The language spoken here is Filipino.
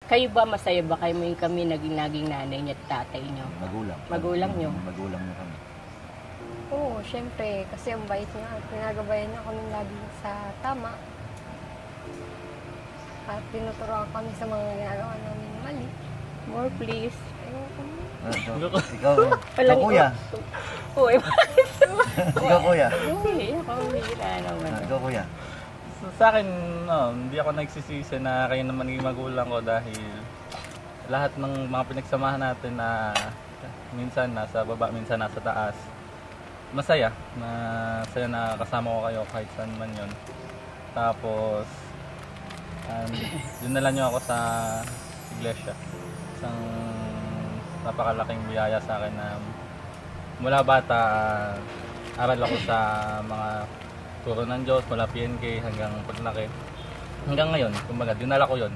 Kayo ba, masaya ba kayo yung kami naging nanay niya at tatay niyo? Magulang. Magulang niyo? Magulang niyo kami. Oo, syempre. Kasi ang bait niya at pinagabayan niya kami lagi sa tama. At tinuturoan kami sa mga ginagawa namin mali. More please. Ikaw kuya. Uy, Ikaw kuya. Uy, ako bigla naman. Ikaw kuya. Sa akin, no, hindi ako nagsisisi na kayo naman yung magulang ko dahil lahat ng mga pinagsamahan natin na minsan nasa baba, minsan nasa taas. Masaya na kasama ko kayo kahit saan man yun. Tapos, dinala nyo ako sa iglesia. Isang napakalaking biyaya sa akin na mula bata, aral ako sa mga turo ng Diyos mula PNK hanggang paglaki. Hanggang ngayon, kumbaga, dinala ko yun.